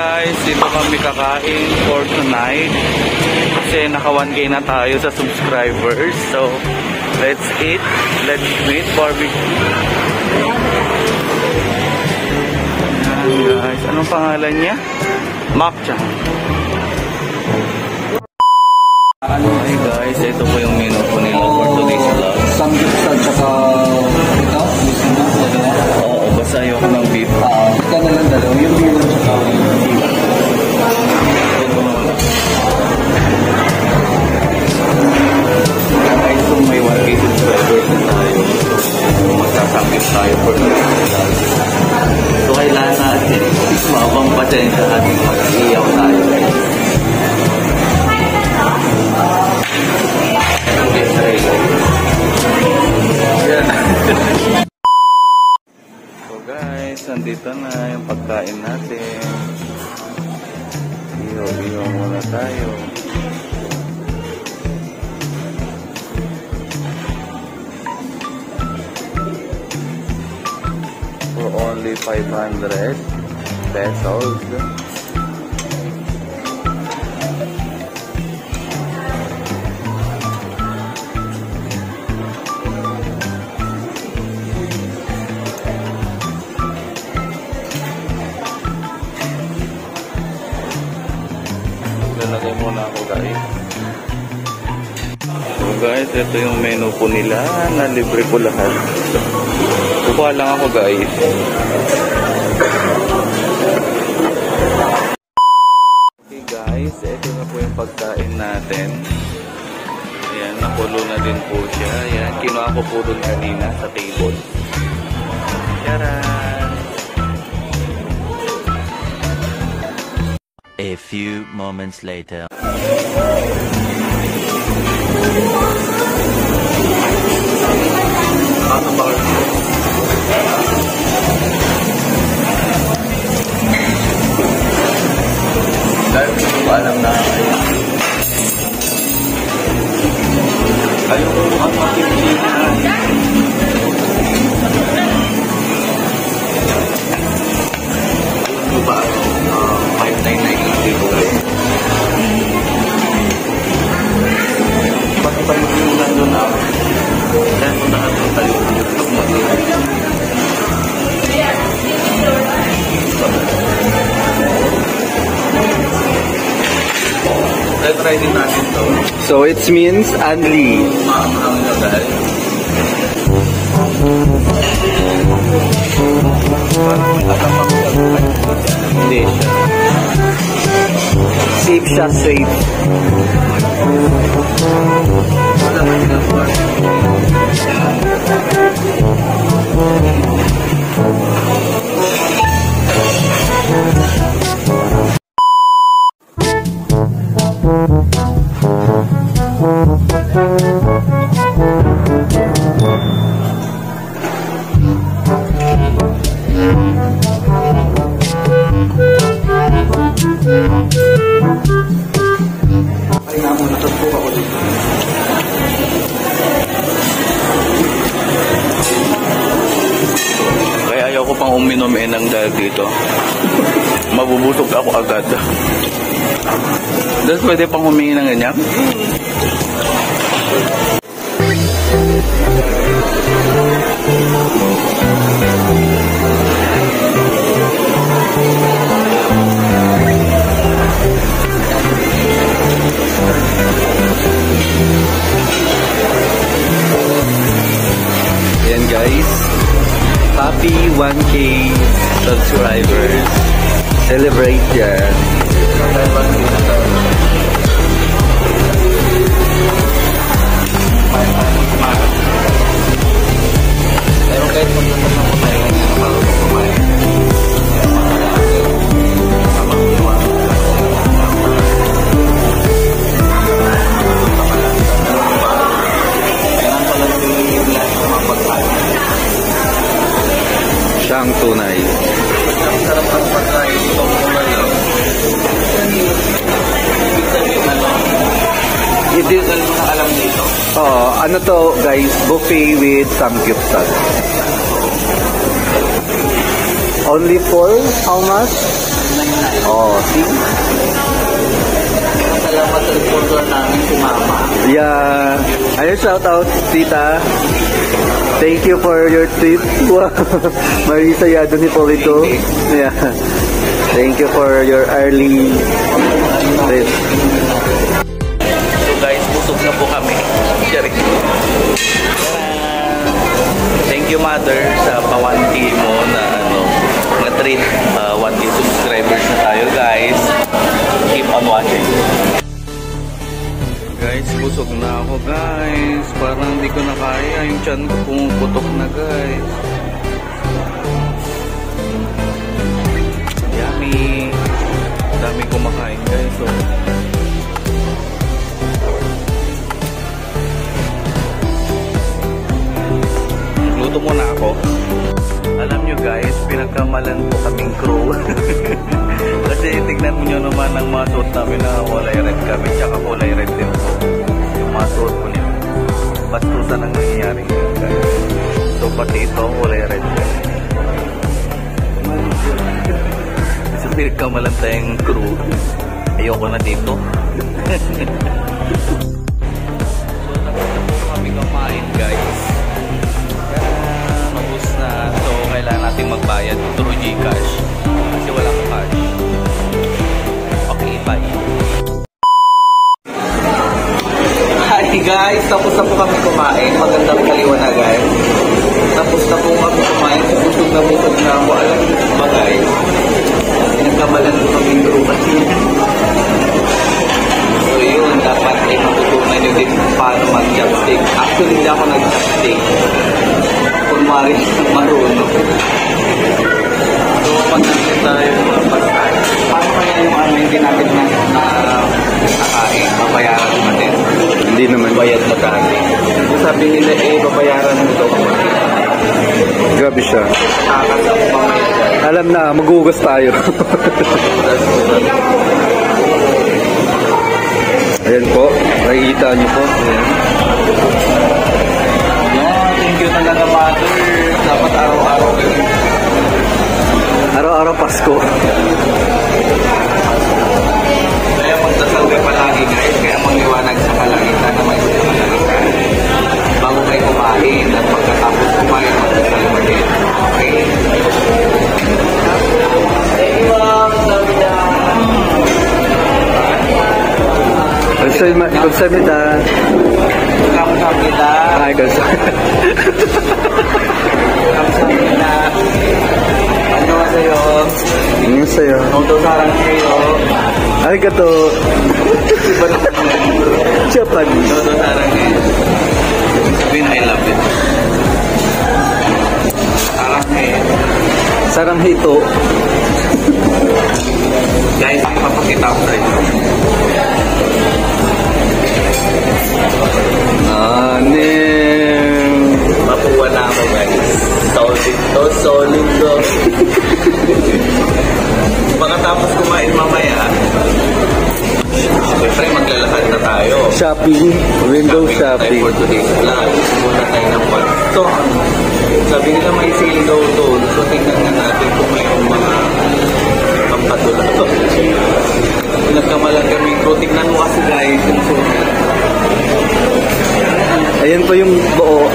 guys, dito kami kakain for tonight kasi naka 1K na tayo sa subscribers. So let's eat, let's meet barbecue. Ayan guys, anong pangalan niya? Makcha. Hi guys, ito po yung menu po nila for today's vlog. Samgyeopsal tsaka ito, Oo, basta ayoko ng beef. ito na lang dalaw, yung beef tsaka Kahit kung may 1K subscribers na tayo, magsasakit tayo for today's vlog. So kailangan natin mabang pasensya at mag-iyaw tayo. So guys, nandito na yung pagkain natin. Ihaw-ihaw muna tayo. For only 500 pesos. Lalagay muna ako guys. So guys, ito yung menu po nila na libre po lahat. Kukuha lang ako guys. Okay guys, ito na po yung pagkain natin. Ayan, nakulo na din po siya. Ayan, kinuha ko po dun kanina sa table. Yaran! A few moments later. Dahil hindi ko alam na ayaw ko ang makikita ano ba 599 dito guys. Ba't tayo yung nandun na dahil kung nakatong tayo let's try din natin to. So it means Anli. Marami na dahil. Parang may katamang hindi siya. Safe siya, safe. Wala na ginagawa. Ay naman, natagpo ako dito. Kaya ayaw ko pang uminom ng dahil dito. Mabubusog ako agad. Dahil pwede pang humingi ng ganyan? Ayan guys, happy 1K subscribers. Celebrate yan. Pero kahit magpunta na po tayo ngayon, bago po kumain. Siyang tunay. Ang sarap ang pagkain ito po ngayon. Hindi ko na alam dito. Ano to guys, buffet with samgyeopsal. Only for how much? Oh, see? Salamat sa sponsor namin si Mama. Yeah. Ayun, shout out, tita. Thank you for your tip. Wow. Marisa Yado ni Polito. Yeah. Thank you for your early trip. So guys, busog na po kami. Thank you mother sa pa-1K mo na na treat. 1K subscribers na tayo guys. Keep on watching. Guys, busog na ako guys. Parang hindi ko na kaya. Yung tiyan ko pumuputok na guys. Yummy. Dami kumakain guys. So, luto muna ako. Alam nyo guys, pinagkamalan po kaming crew. Kasi tignan mo nyo naman ang mga suot namin na kulay red kami, tsaka kulay red din po. Yung mga suot po nyo. Bastusan ang nangyayari ngayon guys. So pati ito, kulay red kami. So pinagkamalan tayong crew. Ayoko na dito. So nagpunta kami kumain guys. Mabus na. So kailangan natin magbayad through Gcash. Kasi wala akong cash. Okay, bye. Hi guys, tapos na po kami kumain. Magandang kaliwanagan. Tapos na po kami kumain. Busog na ako. Alam niyo ba guys? Pinagkamalan po kami group kasi. So yun, dapat ay matutunan nyo din paano mag-chopstick. Actually, hindi ako nag-chopstick. Kung maaari marunong. So, pag-natin tayo mga pagkain. Paano kaya yung hindi natin nakain? Babayaran natin. Hindi naman. Bayad na dati. Sabi nila babayaran mo daw kapatid. Grabe siya. Kakasap mamaya dyan. Alam na, magugas tayo. Ayan po, nakikita niyo po. Ayan. Thank you talaga mother. Dapat araw-araw kayo. Araw-araw Pasko. Kaya magdasal kayo palagi guys. Kaya mangliwanag sa kalangitan na may kalangitan. Bago kayo kumain at pagkatapos kumain, magdasal ulit. Okay? 감사합니다. 감사합니다. Ay, 감사합니다. 감사합니다. 안녕하세요. 안녕하세요. 저도 사랑해요. Arigato. Japanese. 저도 사랑해요. Sabihin, I love it. Sa랑해요. Saranghito. Guys, may papakita ko sa inyo. Mapuwa na ako guys. Solid to. Pagkatapos kumain mamaya, siyempre maglalakad na tayo. Shopping. Window shopping. For today's vlog, muna tayo ng so, sabi nila may sale daw doon. So tingnan nga natin kung mayroong mga pampatula. Nagkamalan kami. So tingnan mo kasi guys yung suot. Ayan po yung buo.